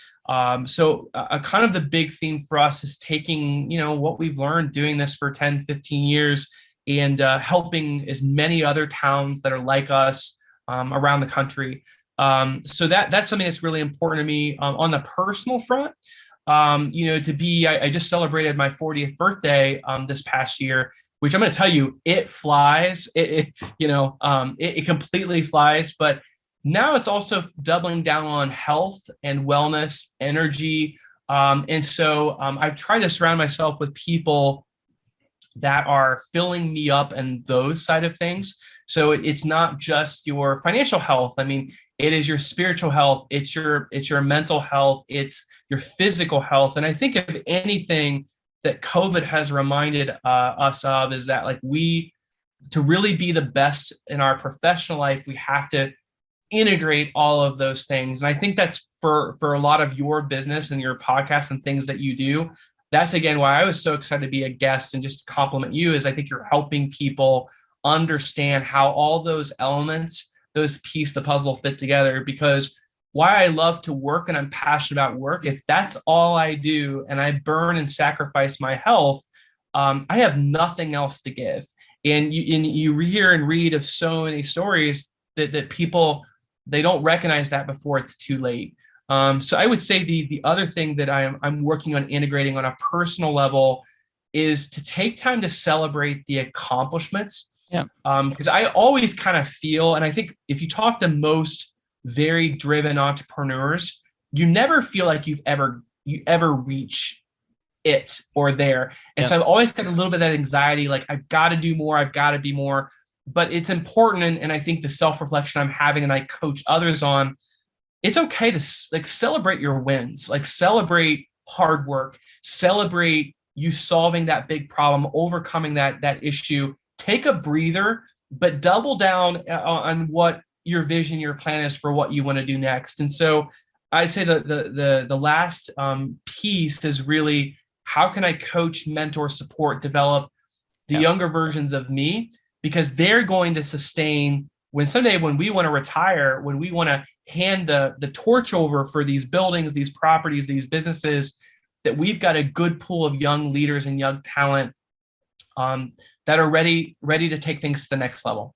So kind of the big theme for us is taking, what we've learned doing this for 10, 15 years and helping as many other towns that are like us around the country. So that's something that's really important to me. On the personal front, I just celebrated my 40th birthday this past year, which I'm going to tell you, it flies. It completely flies. But now it's also doubling down on health and wellness, energy. And so I've tried to surround myself with people that are filling me up and those side of things. So it's not just your financial health. I mean, it is your spiritual health. It's your mental health. It's your physical health. And I think if anything that COVID has reminded us of is that to really be the best in our professional life, we have to integrate all of those things. And I think that's for a lot of your business and your podcast and things that you do. That's again why I was so excited to be a guest and just compliment you, is I think you're helping people understand how all those elements, those pieces of the puzzle fit together. Because why I love to work and I'm passionate about work, if that's all I do and I burn and sacrifice my health, I have nothing else to give. And you hear and read of so many stories that people, they don't recognize that before it's too late. So I would say the other thing that I'm working on integrating on a personal level is to take time to celebrate the accomplishments. Yeah. Because I always kind of feel, and I think if you talk to most very driven entrepreneurs, you never feel like you ever reach it or there. And Yeah. so I've always got a little bit of that anxiety, like I've got to do more, I've got to be more. But it's important, and I think the self-reflection I'm having and I coach others on, it's okay to like celebrate your wins, like celebrate hard work, celebrate you solving that big problem, overcoming that issue. Take a breather, but double down on what your vision, your plan is for what you want to do next. And so I'd say the last piece is really, how can I coach, mentor, support, develop the younger versions of me, because they're going to sustain when someday when we want to retire, when we want to hand the torch over for these buildings, these properties, these businesses, that we've got a good pool of young leaders and young talent that are ready to take things to the next level.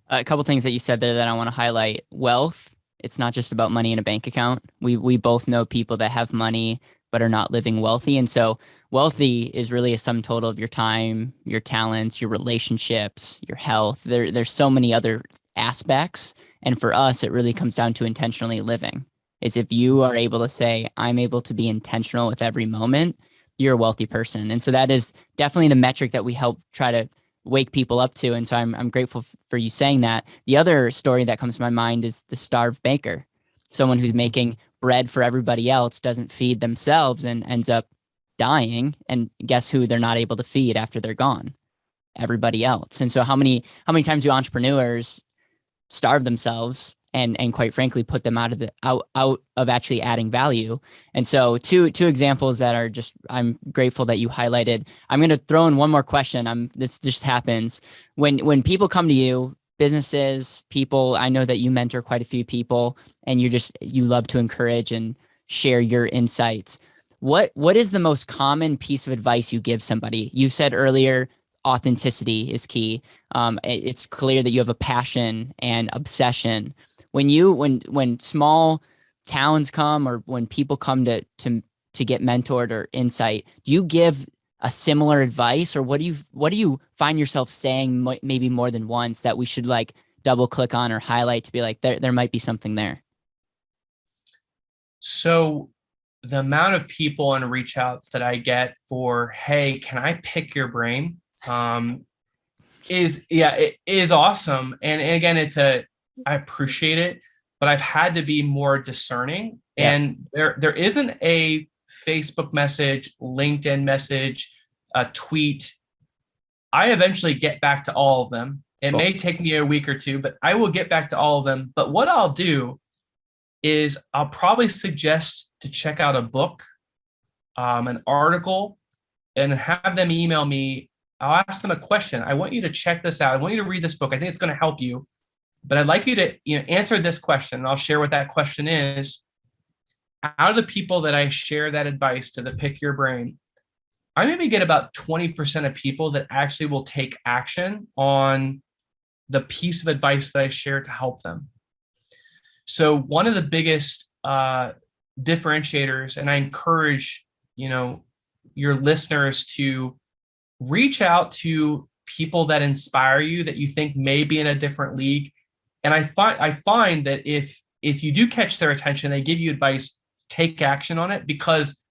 A couple things that you said there that I want to highlight. Wealth, it's not just about money in a bank account. We both know people that have money but are not living wealthy. And so wealthy is really a sum total of your time, your talents, your relationships, your health. There's so many other aspects. And for us, it really comes down to intentionally living. Is if you are able to say, I'm able to be intentional with every moment, you're a wealthy person. And so that is definitely the metric that we help try to wake people up to. And so I'm grateful for you saying that. The other story that comes to my mind is the starved baker, someone who's making bread for everybody else, doesn't feed themselves and ends up dying. And guess who they're not able to feed after they're gone? Everybody else. And so how many times do entrepreneurs starve themselves and quite frankly put them out of actually adding value? And so two examples that are just, I'm grateful that you highlighted. I'm going to throw in one more question. This just happens when people come to you, businesses, people, I know that you mentor quite a few people, and you love to encourage and share your insights. What is the most common piece of advice you give somebody? You said earlier, authenticity is key. It's clear that you have a passion and obsession. When small towns come, or when people come to get mentored or insight, do you give a similar advice, or what do you find yourself saying maybe more than once that we should like double click on or highlight to be like, there might be something there? So the amount of people and reach outs that I get for, hey, can I pick your brain? It is awesome. And again, I appreciate it, but I've had to be more discerning. Yeah. And there isn't a Facebook message, LinkedIn message, a tweet. I eventually get back to all of them. It may take me a week or two, but I will get back to all of them. But what I'll do is I'll probably suggest to check out a book, an article, and have them email me. I'll ask them a question. I want you to check this out. I want you to read this book. I think it's going to help you. But I'd like you to answer this question, and I'll share what that question is. Out of the people that I share that advice to, the pick your brain, I maybe get about 20% of people that actually will take action on the piece of advice that I share to help them. So one of the biggest differentiators, and I encourage your listeners to reach out to people that inspire you, that you think may be in a different league. And I find that if you do catch their attention, they give you advice, take action on it, because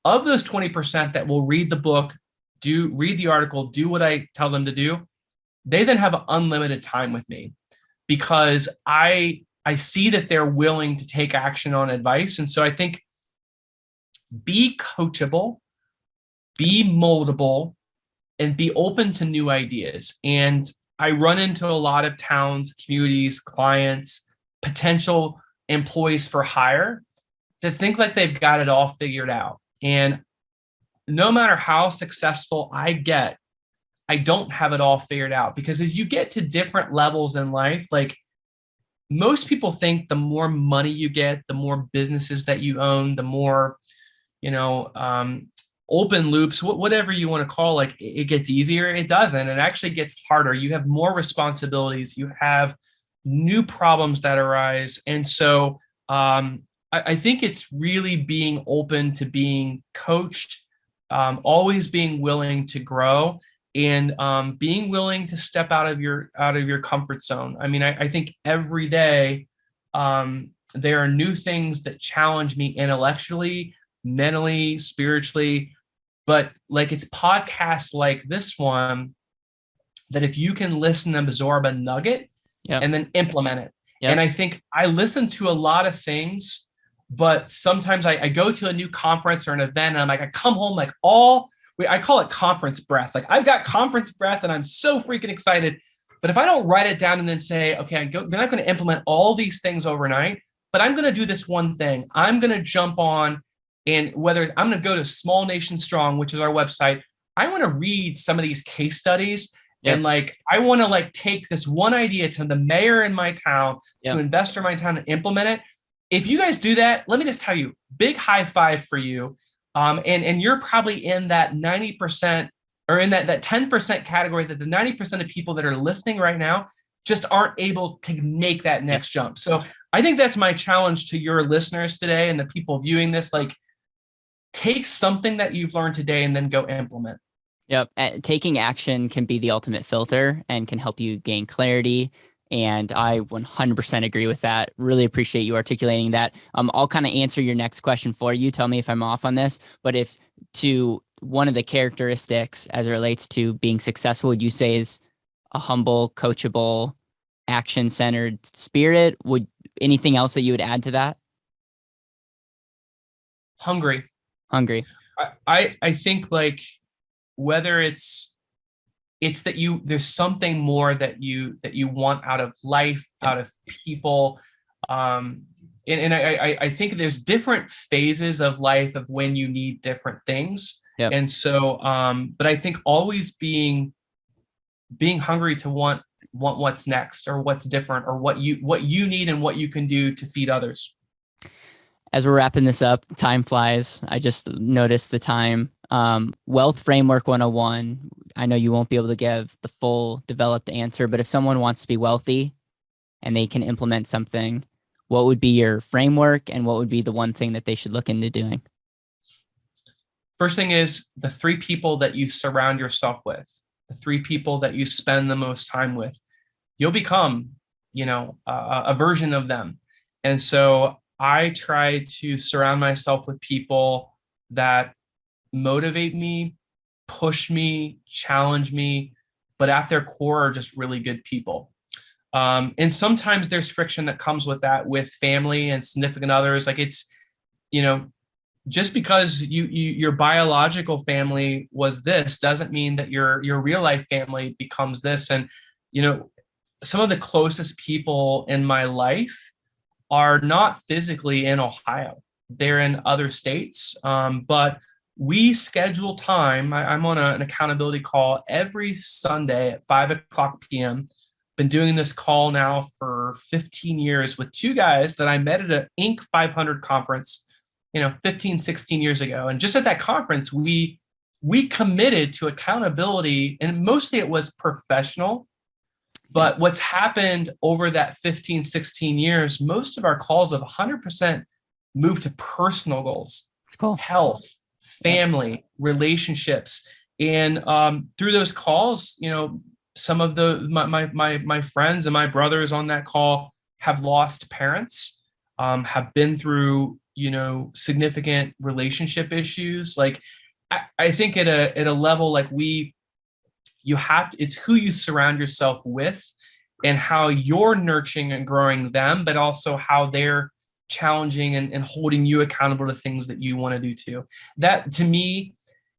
of those 20% that will read the book, read the article, do what I tell them to do, they then have unlimited time with me, because I see that they're willing to take action on advice. And so I think be coachable, be moldable, and be open to new ideas. And I run into a lot of towns, communities, clients, potential employees for hire that think like they've got it all figured out. And no matter how successful I get, I don't have it all figured out, because as you get to different levels in life, like most people think the more money you get, the more businesses that you own, the more, open loops, whatever you want to call, like it gets easier. It doesn't. It actually gets harder. You have more responsibilities. You have new problems that arise. And so I think it's really being open to being coached, always being willing to grow, and being willing to step out of your comfort zone. I mean, I think every day there are new things that challenge me intellectually, mentally, spiritually. But like it's podcasts like this one that if you can listen and absorb a nugget Yep. and then implement it. Yep. And I think I listen to a lot of things, but sometimes I go to a new conference or an event and I'm like, I come home like I call it conference breath. Like I've got conference breath and I'm so freaking excited. But if I don't write it down and then say, okay, I'm not going to implement all these things overnight, but I'm going to do this one thing. I'm going to jump on, and whether I'm going to go to Small Nation Strong, which is our website, I want to read some of these case studies. Yep. And like, I want to like take this one idea to the mayor in my town, Yep. to investor in my town, and implement it. If you guys do that, let me just tell you, big high five for you. And you're probably in that 90% or in that 10% category that the 90% of people that are listening right now just aren't able to make that next jump. So I think that's my challenge to your listeners today and the people viewing this. Like, take something that you've learned today and then go implement. Yep. Taking action can be the ultimate filter and can help you gain clarity. And I 100% agree with that. Really appreciate you articulating that. I'll kind of answer your next question for you. Tell me if I'm off on this, but if to one of the characteristics as it relates to being successful, would you say is a humble, coachable, action-centered spirit? Would anything else that you would add to that? Hungry. I think like whether it's that there's something more that you want out of life, out of people. And I think there's different phases of life of when you need different things. Yep. And so, but I think always being hungry to want what's next or what's different or what you need and what you can do to feed others. As we're wrapping this up, time flies. I just noticed the time. Wealth Framework 101. I know you won't be able to give the full developed answer, but if someone wants to be wealthy and they can implement something, what would be your framework and what would be the one thing that they should look into doing? First thing is the 3 people that you surround yourself with, the 3 people that you spend the most time with. You'll become, a version of them. And so I try to surround myself with people that motivate me, push me, challenge me, but at their core are just really good people. And sometimes there's friction that comes with that, with family and significant others. Like it's, just because your biological family was this doesn't mean that your real life family becomes this. And, some of the closest people in my life are not physically in Ohio. They're in other states, but we schedule time. I'm on an accountability call every Sunday at 5:00 p.m. Been doing this call now for 15 years with 2 guys that I met at an Inc. 500 conference, 15, 16 years ago. And just at that conference, we committed to accountability, and mostly it was professional. But what's happened over that 15, 16 years, most of our calls have 100% moved to personal goals, cool. Health, family, relationships. And through those calls, some of my friends and my brothers on that call have lost parents, have been through, significant relationship issues. Like I think at a level like it's who you surround yourself with and how you're nurturing and growing them, but also how they're challenging and holding you accountable to things that you want to do too. That to me,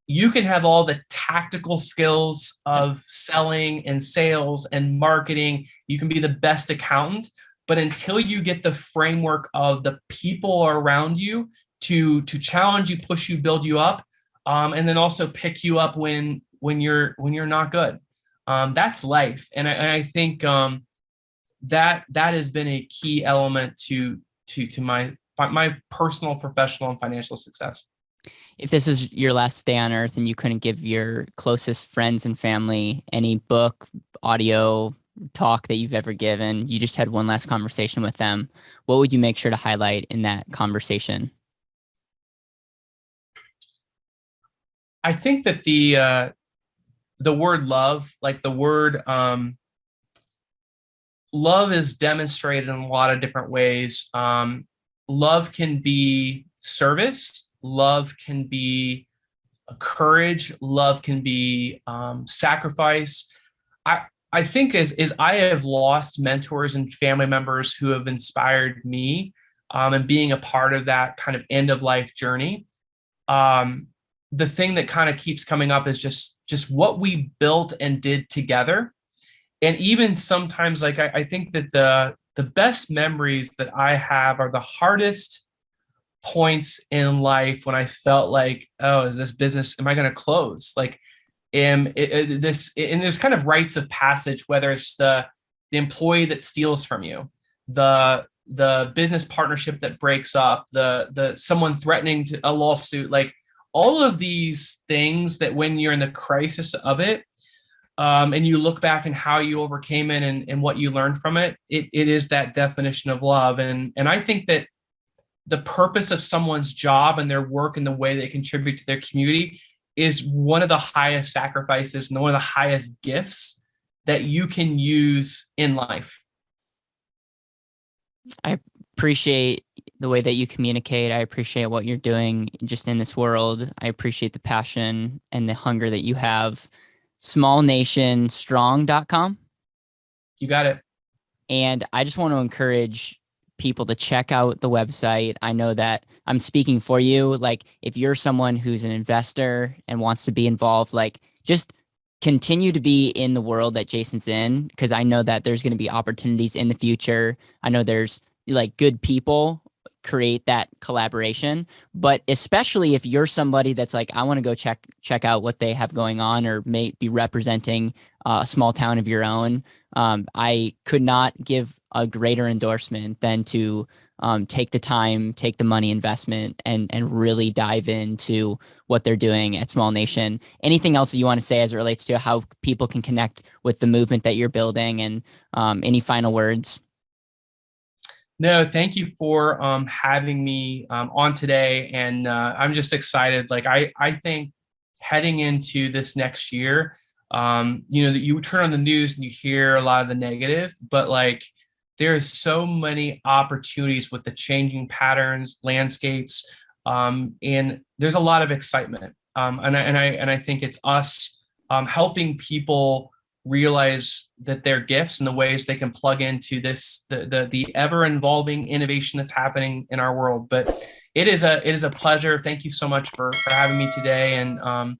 you can have all the tactical skills of selling and sales and marketing. You can be the best accountant, but until you get the framework of the people around you to challenge you, push you, build you up, and then also pick you up when you're not good. That's life. And I think that has been a key element to my personal, professional, and financial success. If this is your last day on earth and you couldn't give your closest friends and family any book, audio, talk that you've ever given, you just had one last conversation with them, what would you make sure to highlight in that conversation? I think that the word love, like the word love is demonstrated in a lot of different ways. Love can be service, love can be courage, love can be sacrifice. I think as I have lost mentors and family members who have inspired me, and being a part of that kind of end of life journey, um, the thing that kind of keeps coming up is just what we built and did together. And even sometimes, like I think that the best memories that I have are the hardest points in life when I felt like, oh, is this business, am I going to close? Like, and there's kind of rites of passage, whether it's the employee that steals from you, the business partnership that breaks up, the someone threatening to a lawsuit, like all of these things that when you're in the crisis of it, and you look back and how you overcame it and what you learned from it, it is that definition of love. And I think that the purpose of someone's job and their work and the way they contribute to their community is one of the highest sacrifices and one of the highest gifts that you can use in life. I appreciate the way that you communicate. I appreciate what you're doing just in this world. I appreciate the passion and the hunger that you have. Smallnationstrong.com. You got it. And I just want to encourage people to check out the website. I know that I'm speaking for you. Like, if you're someone who's an investor and wants to be involved, like, just continue to be in the world that Jason's in, because I know that there's going to be opportunities in the future. I know there's like good people create that collaboration, but especially if you're somebody that's like, I want to go check out what they have going on, or may be representing a small town of your own. I could not give a greater endorsement than to take the time, take the money investment, and really dive into what they're doing at Small Nation. Anything else that you want to say as it relates to how people can connect with the movement that you're building, and any final words? No, thank you for having me on today. And I'm just excited. Like, I think heading into this next year, that you turn on the news and you hear a lot of the negative, but like, there is so many opportunities with the changing patterns, landscapes, and there's a lot of excitement. And I think it's us helping people realize that their gifts and the ways they can plug into the ever evolving innovation that's happening in our world. But it is a pleasure. Thank you so much for having me today, and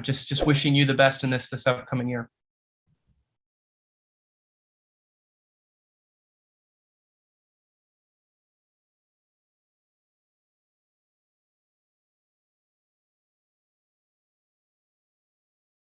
just wishing you the best in this upcoming year.